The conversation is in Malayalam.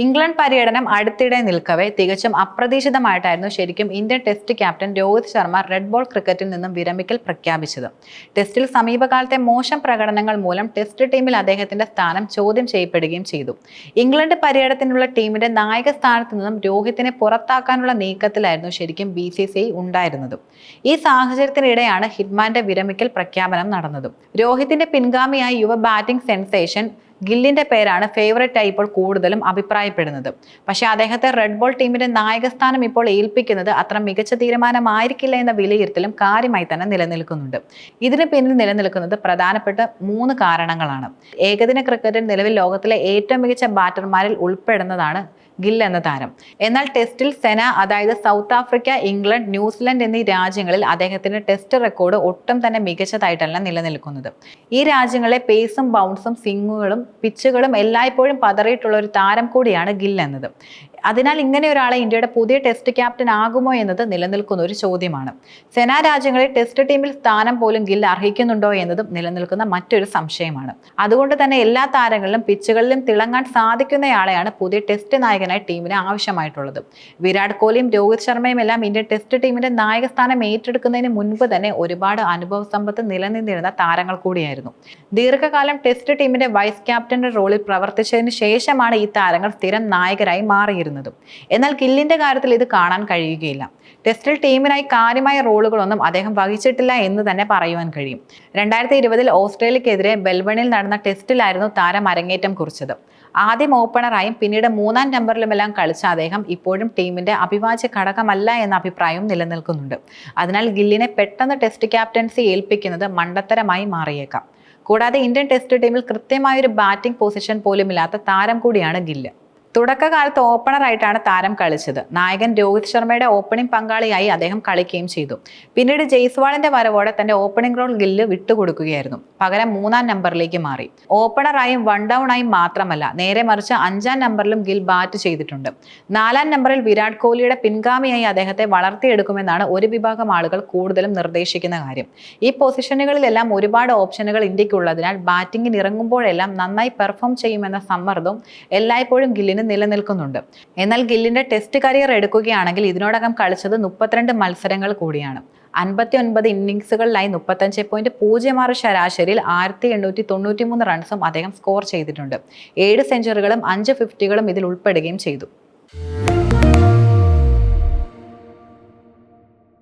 ഇംഗ്ലണ്ട് പര്യടനം അടുത്തിടെ നിൽക്കവേ തികച്ചും അപ്രതീക്ഷിതമായിട്ടായിരുന്നു ശരിക്കും Indian test captain Rohit Sharma red ball ക്രിക്കറ്റിൽ നിന്നും വിരമിക്കൽ പ്രഖ്യാപിച്ചത്. ടെസ്റ്റിൽ സമീപകാലത്തെ മോശം പ്രകടനങ്ങൾ മൂലം ടെസ്റ്റ് ടീമിൽ അദ്ദേഹത്തിന്റെ സ്ഥാനം ചോദ്യം ചെയ്യപ്പെടുകയും ചെയ്തു. ഇംഗ്ലണ്ട് പര്യടനത്തിനുള്ള ടീമിന്റെ നായക സ്ഥാനത്ത് നിന്നും രോഹിത്തിനെ പുറത്താക്കാനുള്ള നീക്കത്തിലായിരുന്നു ശരിക്കും BCCI ഉണ്ടായിരുന്നത്. ഈ സാഹചര്യത്തിനിടെയാണ് ഹിറ്റ്മാന്റെ വിരമിക്കൽ പ്രഖ്യാപനം നടന്നത്. രോഹിത്തിന്റെ പിൻഗാമിയായി യുവ ബാറ്റിംഗ് സെൻസേഷൻ ഗില്ലിന്റെ പേരാണ് ഫേവറേറ്റ് ഇപ്പോൾ കൂടുതലും അഭിപ്രായപ്പെടുന്നത്. പക്ഷേ അദ്ദേഹത്തെ റെഡ് ബോൾ ടീമിന്റെ നായകസ്ഥാനം ഇപ്പോൾ ഏൽപ്പിക്കുന്നത് അത്ര മികച്ച തീരുമാനമായിരിക്കില്ല എന്ന വിലയിരുത്തലും കാര്യമായി തന്നെ നിലനിൽക്കുന്നുണ്ട്. ഇതിന് പിന്നിൽ നിലനിൽക്കുന്നത് പ്രധാനപ്പെട്ട 3 കാരണങ്ങളാണ്. ഏകദിന ക്രിക്കറ്റിൽ നിലവിൽ ലോകത്തിലെ ഏറ്റവും മികച്ച ബാറ്റർമാരിൽ ഉൾപ്പെടുന്നതാണ് ഗിൽ എന്ന താരം. എന്നാൽ ടെസ്റ്റിൽ സെന, അതായത് സൗത്ത് ആഫ്രിക്ക, ഇംഗ്ലണ്ട്, ന്യൂസിലൻഡ് എന്നീ രാജ്യങ്ങളിൽ അദ്ദേഹത്തിന്റെ ടെസ്റ്റ് റെക്കോർഡ് ഒട്ടും തന്നെ മികച്ചതായിട്ടല്ല നിലനിൽക്കുന്നത്. ഈ രാജ്യങ്ങളിലെ പേസും ബൗൺസും സ്വിങ്ങുകളും പിച്ചുകളും എല്ലായ്പ്പോഴും പതറിയിട്ടുള്ള ഒരു താരം കൂടിയാണ് ഗിൽ എന്നത്. അതിനാൽ ഇങ്ങനെ ഒരാളെ ഇന്ത്യയുടെ പുതിയ ടെസ്റ്റ് ക്യാപ്റ്റൻ ആകുമോ എന്നത് നിലനിൽക്കുന്ന ഒരു ചോദ്യമാണ്. സെന രാജ്യങ്ങളെ ടെസ്റ്റ് ടീമിൽ സ്ഥാനം പോലും ഗിൽ അർഹിക്കുന്നുണ്ടോ എന്നതും നിലനിൽക്കുന്ന മറ്റൊരു സംശയമാണ്. അതുകൊണ്ട് തന്നെ എല്ലാ താരങ്ങളിലും പിച്ചുകളിലും തിളങ്ങാൻ സാധിക്കുന്നയാളെയാണ് പുതിയ ടെസ്റ്റ് നായകനായി ടീമിന് ആവശ്യമായിട്ടുള്ളത്. വിരാട് കോഹ്ലിയും രോഹിത് ശർമ്മയും എല്ലാം ഇന്ത്യൻ ടെസ്റ്റ് ടീമിന്റെ നായകസ്ഥാനം ഏറ്റെടുക്കുന്നതിന് മുൻപ് തന്നെ ഒരുപാട് അനുഭവ സമ്പത്ത് നിലനിന്നിരുന്ന താരങ്ങൾ കൂടിയായിരുന്നു. ദീർഘകാലം ടെസ്റ്റ് ടീമിന്റെ വൈസ് ക്യാപ്റ്റന്റെ റോളിൽ പ്രവർത്തിച്ചതിന് ശേഷമാണ് ഈ താരങ്ങൾ സ്ഥിരം നായകരായി മാറിയിരുന്നത്. എന്നാൽ ഗില്ലിന്റെ കാര്യത്തിൽ ഇത് കാണാൻ കഴിയുകയില്ല. ടെസ്റ്റിൽ ടീമിനായി കാര്യമായ റോളുകളൊന്നും അദ്ദേഹം വഹിച്ചിട്ടില്ല എന്ന് തന്നെ പറയുവാൻ കഴിയും. 2020 ഓസ്ട്രേലിയക്കെതിരെ മെൽബണിൽ നടന്ന ടെസ്റ്റിലായിരുന്നു താരം അരങ്ങേറ്റം കുറിച്ചത്. ആദ്യം ഓപ്പണറായും പിന്നീട് 3-ാം നമ്പറിലുമെല്ലാം കളിച്ച അദ്ദേഹം ഇപ്പോഴും ടീമിന്റെ അവിഭാജ്യ ഘടകമല്ല എന്ന അഭിപ്രായവും നിലനിൽക്കുന്നുണ്ട്. അതിനാൽ ഗില്ലിനെ പെട്ടെന്ന് ടെസ്റ്റ് ക്യാപ്റ്റൻസി ഏൽപ്പിക്കുന്നത് മണ്ടത്തരമായി മാറിയേക്കാം. കൂടാതെ ഇന്ത്യൻ ടെസ്റ്റ് ടീമിൽ കൃത്യമായൊരു ബാറ്റിംഗ് പൊസിഷൻ പോലുമില്ലാത്ത താരം കൂടിയാണ് ഗില്ല്. തുടക്കകാലത്ത് ഓപ്പണറായിട്ടാണ് താരം കളിച്ചത്. നായകൻ രോഹിത് ശർമ്മയുടെ ഓപ്പണിംഗ് പങ്കാളിയായി അദ്ദേഹം കളിക്കുകയും ചെയ്തു. പിന്നീട് ജയ്സ്വാളിന്റെ വരവോടെ തന്റെ ഓപ്പണിംഗ് റോൾ ഗില്ല് വിട്ടുകൊടുക്കുകയായിരുന്നു. പകരം 3-ാം നമ്പറിലേക്ക് മാറി. ഓപ്പണറായും 1 ഡൗൺ ആയും മാത്രമല്ല, നേരെ മറിച്ച് 5-ാം നമ്പറിലും ഗിൽ ബാറ്റ് ചെയ്തിട്ടുണ്ട്. 4-ാം നമ്പറിൽ വിരാട് കോഹ്ലിയുടെ പിൻഗാമിയായി അദ്ദേഹത്തെ വളർത്തിയെടുക്കുമെന്നാണ് ഒരു വിഭാഗം ആളുകൾ കൂടുതലും നിർദ്ദേശിക്കുന്ന കാര്യം. ഈ പൊസിഷനുകളിലെല്ലാം ഒരുപാട് ഓപ്ഷനുകൾ ഇന്ത്യക്കുള്ളതിനാൽ ബാറ്റിംഗിന് ഇറങ്ങുമ്പോഴെല്ലാം നന്നായി പെർഫോം ചെയ്യുമെന്ന സമ്മർദ്ദവും എല്ലായ്പ്പോഴും ഗില്ലിന് നിലനിൽക്കുന്നുണ്ട്. എന്നാൽ ഗില്ലിന്റെ ടെസ്റ്റ് കരിയർ എടുക്കുകയാണെങ്കിൽ ഇതിനോടകം കളിച്ചത് 32 മത്സരങ്ങൾ കൂടിയാണ്. 59 ഇന്നിംഗ്സുകളിലായി 35.06 ശരാശരിയിൽ 1893 റൺസും അദ്ദേഹം സ്കോർ ചെയ്തിട്ടുണ്ട്. 7 സെഞ്ചുറികളും 5 ഫിഫ്റ്റികളും ഇതിൽ ഉൾപ്പെടുകയും ചെയ്തു.